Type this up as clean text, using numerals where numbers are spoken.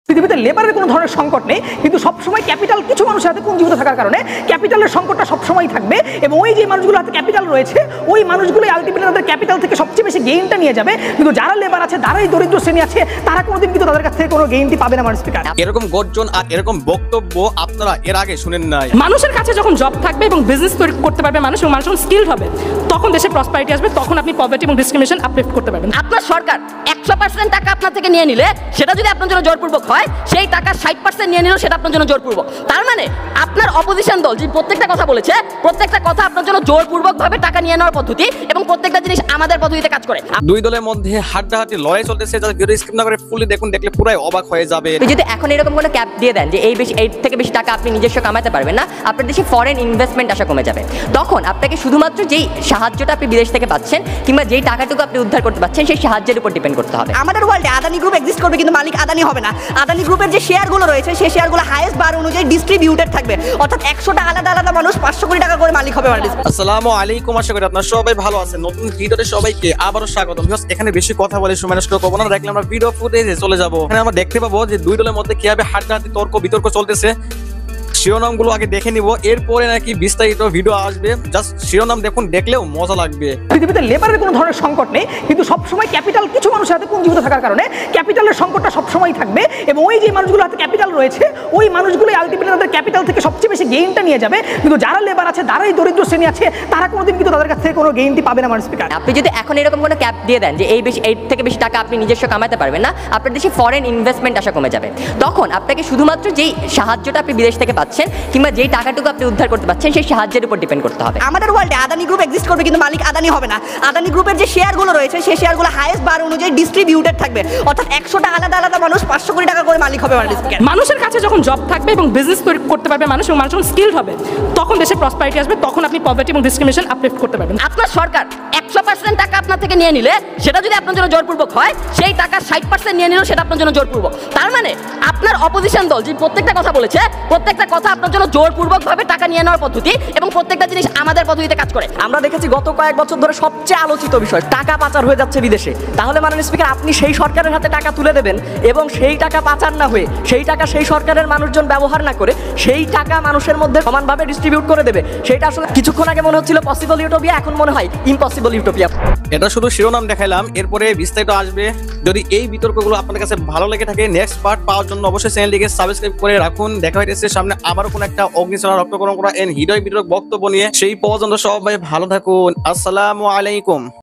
পৃথিবীতে লেবারের কোনো ধরনের সংকট নেই, কিন্তু সবসময় ক্যাপিটাল কিছু মানুষের হাতে পুঞ্জীভূত থাকার কারণে ক্যাপিটালের সংকটটা সবসময় থাকবে এবং ওই যে মানুষগুলোর হাতে ক্যাপিটাল রয়েছে ওই মানুষগুলোই আলটিমেটলি তাদের ক্যাপিটাল থেকে সবচেয়ে বেশি গেইনটা নিয়ে যাবে। কিন্তু যারা লেবার আছে, যারাই দরিদ্র শ্রেণী আছে, তারা কোনোদিন কিন্তু তাদের কাছ থেকে কোনো গেইনটি পাবে না। মানে স্পিকার, এরকম গর্জন আর এরকম বক্তব্য আপনারা এর আগে শুনেন নাই। মানুষের কাছে যখন জব থাকবে এবং বিজনেস তৈরি করতে পারবে মানুষ এবং মানুষ যখন স্কিলড হবে, তখন দেশে প্রসপারিটি আসবে, তখন আপনি পভার্টি এবং ডিসক্রিমিনেশন আপলিফট করতে পারবেন। আপনার সরকার 100% টাকা আপনার থেকে নিয়ে নিলে সেটা যদি আপনার জন্য জোরপূর্বক হয়, সেই টাকা 60% নিয়ে নিল সেটা আপনার জন্য জোরপূর্বক। তার মানে আপনার অপোজিশন দল যে প্রত্যেকটা কথা বলেছে, প্রত্যেকটা কথা আপনার জন্য জোরপূর্বকভাবে টাকা নিয়ে নেওয়ার পদ্ধতি এবং প্রত্যেকটা জিনিস আমাদের পদ্ধতিতে কাজ করে। দুই দলের মধ্যে হাড্ডাহাড্ডি লড়াই চলতেছে, যারা ভিডিও স্কিপ না করে ফুলি দেখুন, দেখলে পুরাই অবাক হয়ে যাবে। যদি এখন এরকম কোনো ক্যাপ দিয়ে দেন যে এই থেকে বেশি টাকা আপনি নিজস্ব কামাতে পারবেন না, আপনার দেশে ফরেন ইনভেস্টমেন্ট আসা কমে যাবে, তখন আপনাকে শুধুমাত্র যেই সাহায্যটা আপনি বিদেশ থেকে পাচ্ছেন কিংবা যেই টাকাটুকু আপনি উদ্ধার করতে পারছেন সেই সাহায্যের উপর ডিপেন্ড করতে হবে। আমাদের ওয়ার্ল্ডে আদানি গ্রুপ এক্সিস্ট করবে, কিন্তু মালিক আদানি হবে না। আদানি গ্রুপের যে শেয়ারগুলো রয়েছে সেই শেয়ারগুলো হাইয়েস্ট বার অনুযায়ী ডিস্ট্রিবিউটেড থাকবে, অর্থাৎ 100টা আলাদা আলাদা মানুষ 500 কোটি টাকা করে মালিক হবে। আসসালামু আলাইকুম, আশা করি আপনারা সবাই ভালো আছেন। নতুন ভিডিওতে সবাইকে আবারও স্বাগতম। এখানে বেশি কথা বলে সময় নষ্ট করবো না, দেখলে আমরা ভিডিও ফুটেজে চলে যাবো। এখানে আমরা দেখতে পাবো যে দুই দলের মধ্যে কিভাবে হাড্ডাহাড্ডি তর্ক বিতর্ক চলতেছে। শিরোনামগুলো আগে দেখে নিব, এরপরে নাকি বিস্তারিত ভিডিও আসবে। জাস্ট শিরোনাম দেখুন, দেখলেও মজা লাগবে। পৃথিবীতে লেবারের কোনো ধরনের সংকট নেই, কিন্তু সবসময় ক্যাপিটাল কিছু মানুষের হাতে পুঞ্জীভূত থাকার কারণে ক্যাপিটালের সংকটটা সবসময় থাকবে এবং ওই যে মানুষগুলোর হাতে ক্যাপিটাল রয়েছে ওই মানুষগুলোই আলটিমেটলি তাদের ক্যাপিটাল থেকে সবচেয়ে বেশি গেইনটা নিয়ে যাবে। কিন্তু যারা লেবার আছে, যারাই দরিদ্র শ্রেণী আছে, তারা কোনোদিন কিন্তু তাদের কাছ থেকে কোনো গেইনটি পাবে না। মানে স্পিকার, আপনি যদি এখন এরকম কোনো ক্যাপ দিয়ে দেন যে এই থেকে বেশি টাকা আপনি নিজস্ব কামাতে পারবেন না, আপনার দেশে ফরেন ইনভেস্টমেন্ট আসা কমে যাবে, তখন আপনাকে শুধুমাত্র যেই সাহায্যটা আপনি বিদেশ থেকে পাচ্ছেন কিংবা যেই টাকাটুকু আপনি উদ্ধার করতে পারছেন সেই সাহায্যের উপর ডিপেন্ড করতে হবে। আমাদের ওয়ার্ল্ডে আদানি গ্রুপ এক্সিস্ট করবে, কিন্তু মালিক আদানি হবে না। আদানি গ্রুপের যে শেয়ারগুলো রয়েছে সেই শেয়ারগুলো হাইয়েস্ট বার অনুযায়ী ডিস্ট্রিবিউটেড থাকবে, অর্থাৎ 100টা আলাদা আলাদা মানুষ 500 কোটি টাকা করে মালিক হবে। মানুষের কাছে যখন জব থাকবে এবং বিজনেস তৈরি করতে পারবে মানুষ এবং মানুষ যখন স্কিলড হবে, তখন দেশে প্রসপারিটি আসবে, তখন আপনি পভার্টি এবং ডিসক্রিমিনেশন আপলিফট করতে পারবেন। আপনার সরকার 100% টাকা আপনার থেকে নিয়ে নিলে সেটা যদি আপনার জন্য জোরপূর্বক হয়, সেই টাকা 60% নিয়ে নিল সেটা আপনার জন্য জোরপূর্বক। তার মানে আপনার অপোজিশন দল যে প্রত্যেকটা কথা বলেছে, প্রত্যেকটা কথা আপনার জন্য জোরপূর্বকভাবে টাকা নিয়ে নেওয়ার পদ্ধতি এবং প্রত্যেকটা জিনিস আমাদের পদ্ধতিতে কাজ করে। আমরা দেখেছি গত কয়েক বছর ধরে সবচেয়ে আলোচিত বিষয় টাকা পাচার হয়ে যাচ্ছে বিদেশে। তাহলে মাননীয় স্পিকার, আপনি সেই সরকারের হাতে টাকা তুলে দেবেন এবং সেই টাকা পাচার না হয়ে, সেই টাকা সেই সরকারের মানুষজন ব্যবহার না করে সেই টাকা মানুষের মধ্যে সমানভাবে ডিস্ট্রিবিউট করে দেবে। সেটা আসলে কিছুক্ষণ আগে মনে হচ্ছিল পসিবল ইউটোপিয়া, এখন মনে হয় ইম্পসিবল ইউটোপিয়া। এটা শুধু শিরোনাম দেখাইলাম, এরপরে বিস্তারিত আসবে। যদি এই বিতর্কগুলো আপনাদের কাছে ভালো লেগে থাকে, নেক্সট পার্ট পাওয়ার জন্য অবশ্যই চ্যানেলটিকে সাবস্ক্রাইব করে রাখুন। দেখা হইতেছে সামনে আবারও কোনো একটা অগ্নিশলা রক্তকরণ করা হৃদয় বিতরক বক্তব্য নিয়ে। সেই পর্যন্ত সবাই ভালো থাকুন। আসসালামু আলাইকুম।